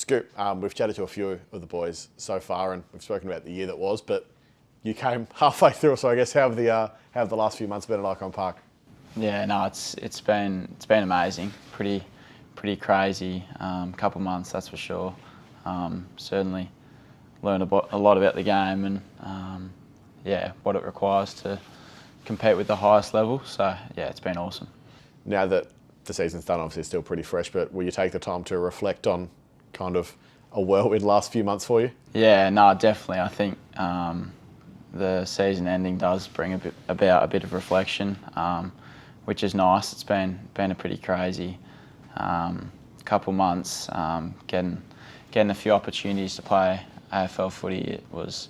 Scoop, we've chatted to a few of the boys so far, and we've spoken about the year that was, but you came halfway through, so I guess how have the last few months been at Icon Park? Yeah, no, it's been amazing. Pretty crazy couple months, that's for sure. Certainly learned a lot about the game and what it requires to compete with the highest level. So yeah, it's been awesome. Now that the season's done, obviously it's still pretty fresh, but will you take the time to reflect on kind of a whirlwind last few months for you? Yeah, no, definitely. I think the season ending does bring about a bit of reflection, which is nice. It's been a pretty crazy couple months. Getting a few opportunities to play AFL footy, it was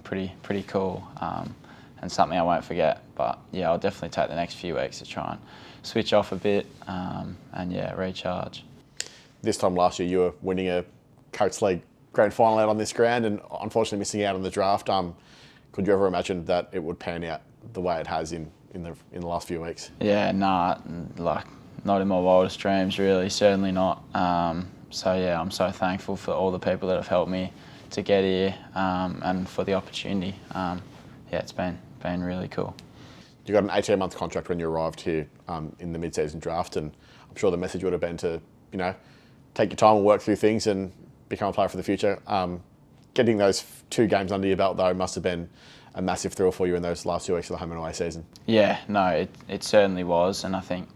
pretty cool and something I won't forget. But yeah, I'll definitely take the next few weeks to try and switch off a bit and recharge. This time last year, you were winning a Coates League Grand Final out on this ground, and unfortunately missing out on the draft. Could you ever imagine that it would pan out the way it has in the last few weeks? Yeah, nah, like not in my wildest dreams, really. Certainly not. So yeah, I'm so thankful for all the people that have helped me to get here and for the opportunity. It's been really cool. You got an 18-month contract when you arrived here in the mid-season draft, and I'm sure the message would have been to, take your time and work through things and become a player for the future. Getting those 2 games under your belt, though, must have been a massive thrill for you in those last 2 weeks of the home and away season. Yeah, no, it certainly was, and I think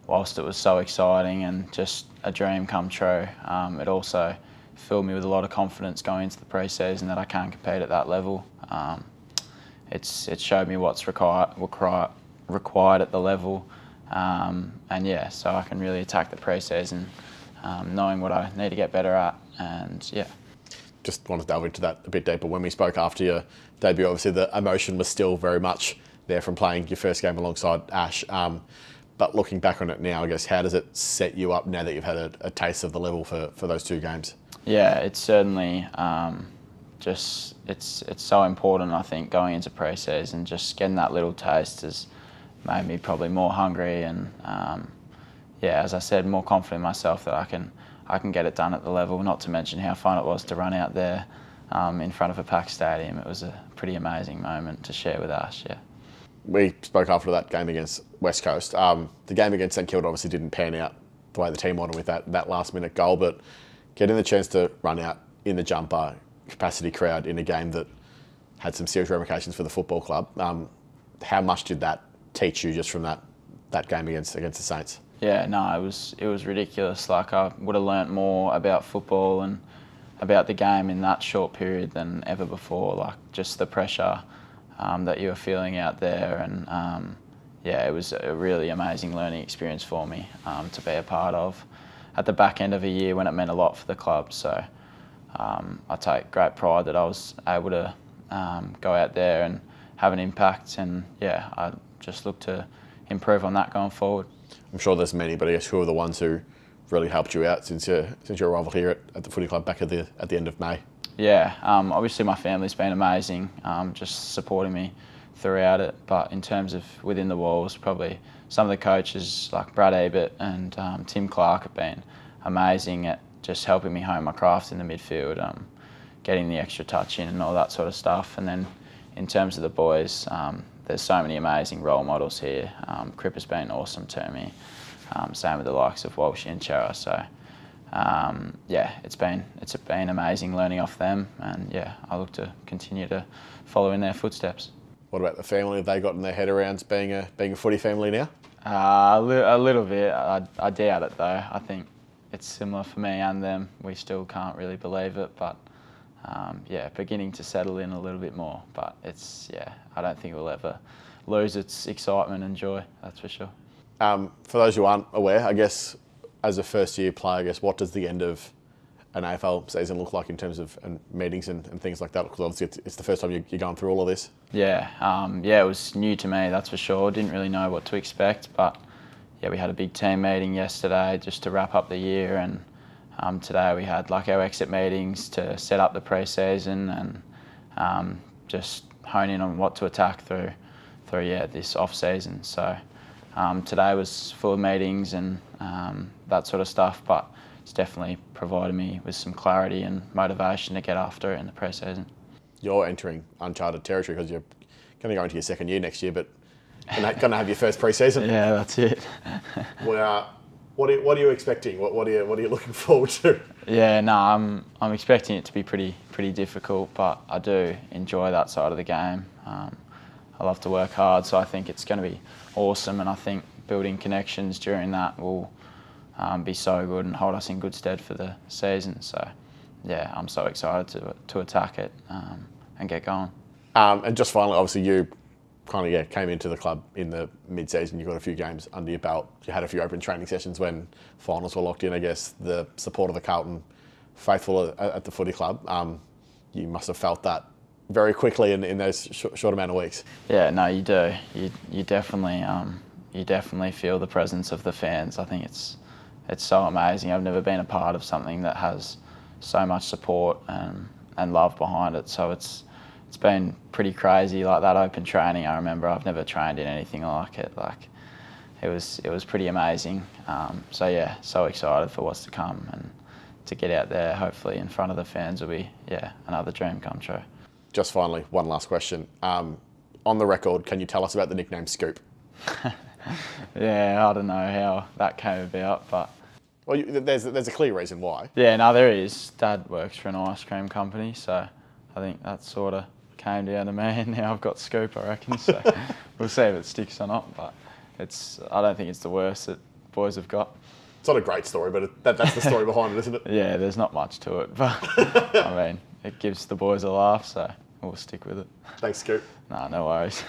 whilst it was so exciting and just a dream come true, it also filled me with a lot of confidence going into the pre-season that I can compete at that level. It showed me what's required at the level, so I can really attack the pre-season, knowing what I need to get better at, and yeah. Just want to delve into that a bit deeper. When we spoke after your debut, obviously the emotion was still very much there from playing your first game alongside Ash. But looking back on it now, I guess, how does it set you up now that you've had a taste of the level for those 2 games? Yeah, it's certainly it's so important, I think, going into pre-season. Just getting that little taste has made me probably more hungry and, as I said, more confident in myself that I can get it done at the level, not to mention how fun it was to run out there in front of a packed stadium. It was a pretty amazing moment to share with Ash, yeah. We spoke after that game against West Coast. The game against St Kilda obviously didn't pan out the way the team wanted with that last-minute goal, but getting the chance to run out in the jumper, capacity crowd in a game that had some serious ramifications for the football club, how much did that teach you just from that game against the Saints? Yeah, no, it was ridiculous. Like, I would have learnt more about football and about the game in that short period than ever before. Like, just the pressure that you were feeling out there, and it was a really amazing learning experience for me to be a part of at the back end of a year when it meant a lot for the club. So I take great pride that I was able to go out there and have an impact, and I just look to improve on that going forward. I'm sure there's many, but I guess who are the ones who really helped you out since your arrival here at the footy club back at the end of May? Yeah, obviously my family's been amazing, just supporting me throughout it. But in terms of within the walls, probably some of the coaches like Brad Ebert and Tim Clark have been amazing at just helping me hone my craft in the midfield, getting the extra touch in and all that sort of stuff. And then in terms of the boys, there's so many amazing role models here. Crip has been awesome to me. Same with the likes of Walshy and Chera. So it's been amazing learning off them, and I look to continue to follow in their footsteps. What about the family? Have they gotten their head around being a footy family now? A little bit. I doubt it though. I think it's similar for me and them. We still can't really believe it, but beginning to settle in a little bit more. But I don't think it will ever lose its excitement and joy, that's for sure. For those who aren't aware, I guess, as a first-year player, what does the end of an AFL season look like in terms of meetings and things like that? Because obviously it's the first time you're going through all of this. Yeah, it was new to me, that's for sure. Didn't really know what to expect, but we had a big team meeting yesterday just to wrap up the year, and today we had like our exit meetings to set up the pre-season and just hone in on what to attack through this off-season. So today was full of meetings and that sort of stuff, but it's definitely provided me with some clarity and motivation to get after it in the pre-season. You're entering uncharted territory because you're going to go into your second year next year, but going to have your first pre-season. Yeah, that's it. Well, what are you expecting? What are you looking forward to? Yeah, no, I'm expecting it to be pretty difficult, but I do enjoy that side of the game. I love to work hard, so I think it's going to be awesome, and I think building connections during that will be so good and hold us in good stead for the season. So, yeah, I'm so excited to attack it and get going. And just finally, obviously, you kind of came into the club in the mid-season. You got a few games under your belt. You had a few open training sessions when finals were locked in. I guess the support of the Carlton faithful at the footy club. You must have felt that very quickly in those short amount of weeks. Yeah, no, you do. You definitely feel the presence of the fans. I think it's so amazing. I've never been a part of something that has so much support and love behind it. So it's been pretty crazy. Like that open training, I remember I've never trained in anything like it. Like it was pretty amazing. So yeah, so excited for what's to come, and to get out there hopefully in front of the fans will be another dream come true. Just finally, one last question. On the record, can you tell us about the nickname Scoop? Yeah, I don't know how that came about, but Well, there's a clear reason why. yeah, no, there is. Dad works for an ice cream company, so I think that sort of came down to me, and now I've got Scoop, I reckon. So we'll see if it sticks or not, but I don't think it's the worst that boys have got. It's not a great story, but that's the story behind it, isn't it? Yeah, there's not much to it, but I mean, it gives the boys a laugh, so we'll stick with it. Thanks, Scoop. No worries.